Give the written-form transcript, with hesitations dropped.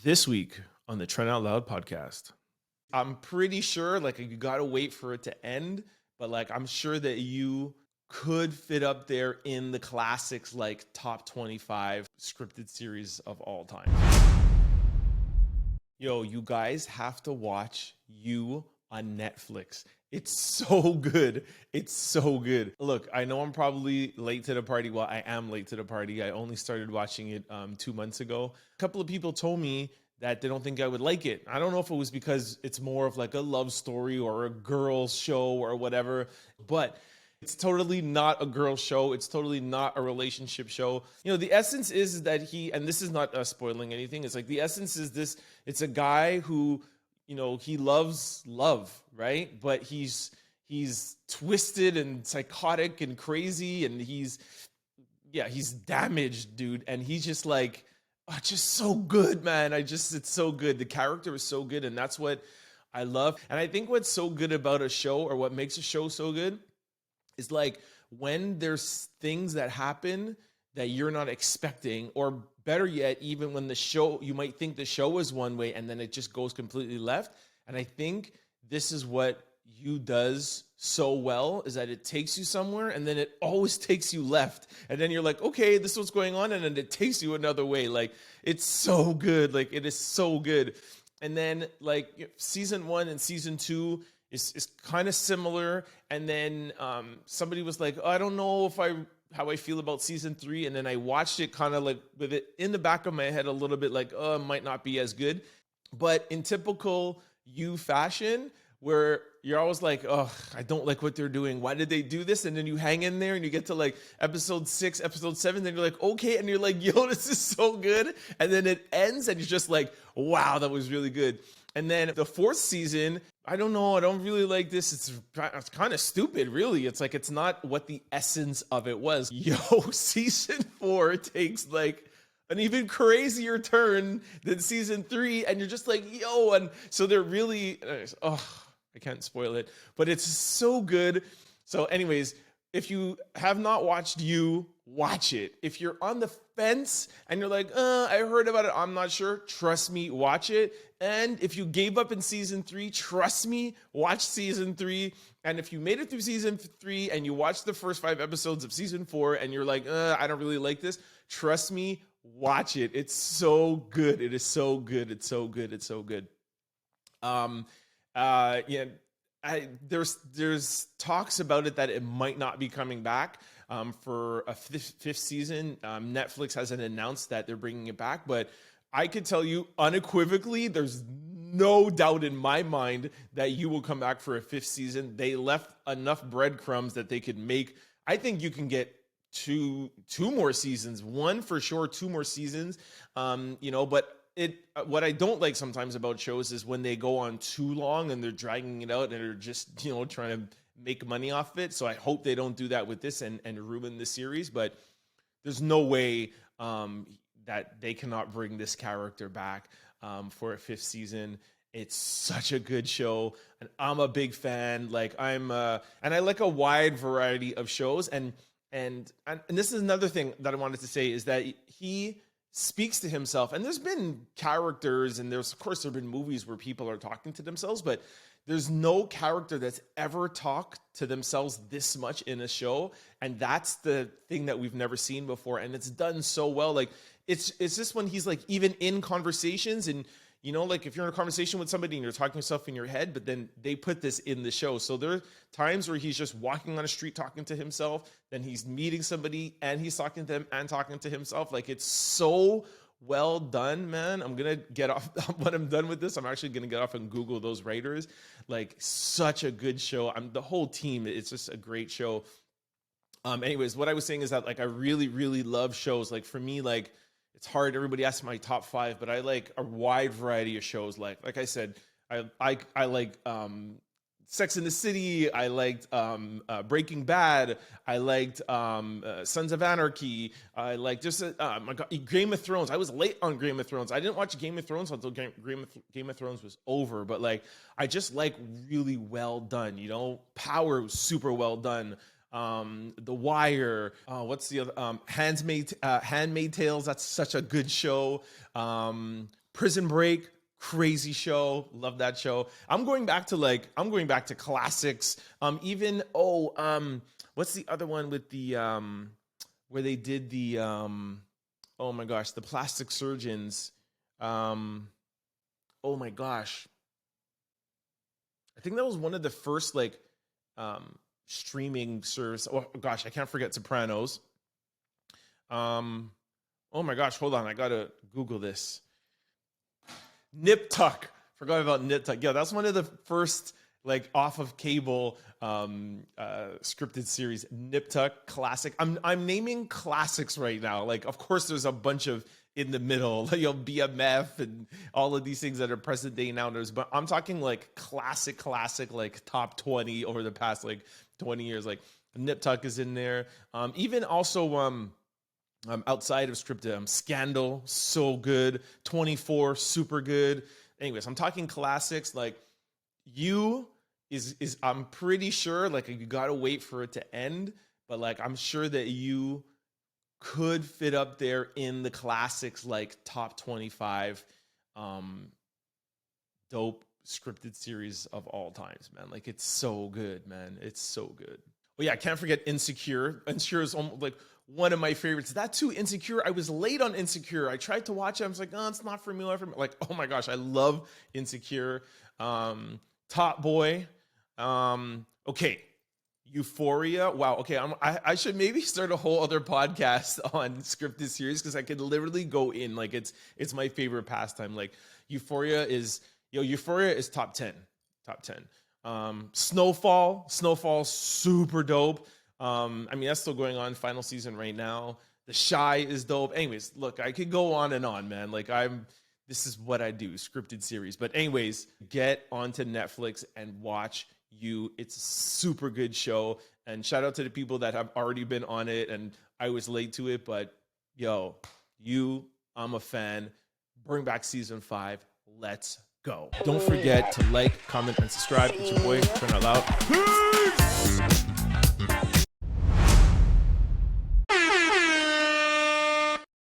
This week on the Trent Out Loud podcast, I'm pretty sure you gotta wait for it to end, but I'm sure that you could fit up there in the classics, like top 25 scripted series of all time. Yo, you guys have to watch You on Netflix. It's so good. It's so good. Look, I know I'm probably late to the party. Well, I am late to the party. I only started watching it 2 months ago. A couple of people told me that they don't think I would like it. I don't know if it was because it's more of like a love story or a girl's show or whatever, but it's totally not a girl show. It's totally not a relationship show. You know, the essence is that and this is not spoiling anything. It's like the essence is this, it's a guy who, he loves love, right? But he's twisted and psychotic and crazy, and he's damaged, dude. And he's just just so good, man. It's so good. The character is so good, and that's what I love. And I think what's so good about a show, or what makes a show so good, is when there's things that happen that you're not expecting, or better yet, even when you might think the show is one way and then it just goes completely left. And I think this is what You does so well, is that it takes you somewhere and then it always takes you left. And then you're like, okay, this is what's going on. And then it takes you another way. It's so good. It is so good. And then season 1 and season 2 is kind of similar. And then somebody was like, oh, I don't know how I feel about season 3. And then I watched it kind of with it in the back of my head a little bit, it might not be as good. But in typical You fashion, where you're always like, oh, I don't like what they're doing. Why did they do this? And then you hang in there and you get to episode 6, episode 7, then you're like, okay. And you're like, yo, this is so good. And then it ends and you're just like, wow, that was really good. And then the 4th season, I don't know. I don't really like this. It's kind of stupid, really. It's it's not what the essence of it was. Yo, season 4 takes an even crazier turn than season 3. And you're just like, yo. And so they're really, I can't spoil it, but it's so good. So anyways, if you have not watched You, watch it. If you're on the fence and you're like, I heard about it, I'm not sure, trust me, watch it. And if you gave up in season 3, trust me, watch season 3. And if you made it through season 3 and you watched the first 5 episodes of season 4 and you're like, I don't really like this, trust me, watch it. It's so good. It is so good. It's so good. It's so good. There's talks about it that it might not be coming back for a fifth season. Netflix hasn't announced that they're bringing it back, but I could tell you unequivocally, there's no doubt in my mind that You will come back for a 5th season. They left enough breadcrumbs that they could make. I think you can get two more seasons, 1 for sure, 2 more seasons. But what I don't like sometimes about shows is when they go on too long and they're dragging it out and they're just, trying to make money off of it. So I hope they don't do that with this and ruin the series. But there's no way that they cannot bring this character back for a 5th season. It's such a good show, and I'm a big fan. And I like a wide variety of shows. And this is another thing that I wanted to say, is that he speaks to himself. And there's been characters, and there have been movies where people are talking to themselves, but there's no character that's ever talked to themselves this much in a show. And that's the thing that we've never seen before. And it's done so well. It's just when he's even in conversations, and if you're in a conversation with somebody and you're talking to yourself in your head, but then they put this in the show. So there are times where he's just walking on a street talking to himself, then he's meeting somebody and he's talking to them and talking to himself. It's so well done, man. I'm going to get off when I'm done with this. I'm actually going to get off and Google those writers. Such a good show. The whole team, it's just a great show. Anyways, what I was saying is that I really, really love shows. For me, it's hard. Everybody asks my top 5, but I like a wide variety of shows. Like I said, I like Sex and the City. I liked Breaking Bad. I liked Sons of Anarchy. I like my God, Game of Thrones. I was late on Game of Thrones. I didn't watch Game of Thrones until Game of Thrones was over. But I just like really well done. Power was super well done. The Wire, what's the other, Handmaid's Tales, that's such a good show. Prison Break, crazy show. Love that show. I'm going back to classics. What's the other one with the where they did the oh my gosh, the plastic surgeons. Oh my gosh. I think that was one of the first streaming service. Oh gosh, I can't forget Sopranos. Oh my gosh, hold on, I gotta Google this. Nip Tuck. Forgot about Nip Tuck. Yeah, that's one of the first off of cable scripted series. Nip Tuck, classic. I'm naming classics right now. Of course, there's a bunch of in the middle, BMF and all of these things that are present day nowadays. But I'm talking classic, top 20 over the past 20 years. Nip Tuck is in there. Even also outside of scripted, Scandal, so good. 24, super good. Anyways, I'm talking classics. You is I'm pretty sure you gotta wait for it to end, but I'm sure that you could fit up there in the classics, top 25 dope scripted series of all times, man. It's so good, man. It's so good. Oh yeah, I can't forget Insecure. Insecure is one of my favorites. That too, Insecure. I was late on Insecure. I tried to watch it. I was like, oh, it's not for me. Oh my gosh, I love Insecure. Top Boy. Okay. Euphoria. Wow. Okay. I should maybe start a whole other podcast on scripted series because I could literally go in it's my favorite pastime. Euphoria is top 10. Top 10. Snowfall, super dope. That's still going on, final season right now. The Shy is dope. Anyways, look, I could go on and on, man. This is what I do, scripted series. But anyways, get onto Netflix and watch You. It's a super good show. And shout out to the people that have already been on it. And I was late to it, but yo, You, I'm a fan. Bring back season 5. Let's go. Don't forget to comment and subscribe. It's your boy, Trent Out Loud. Peace!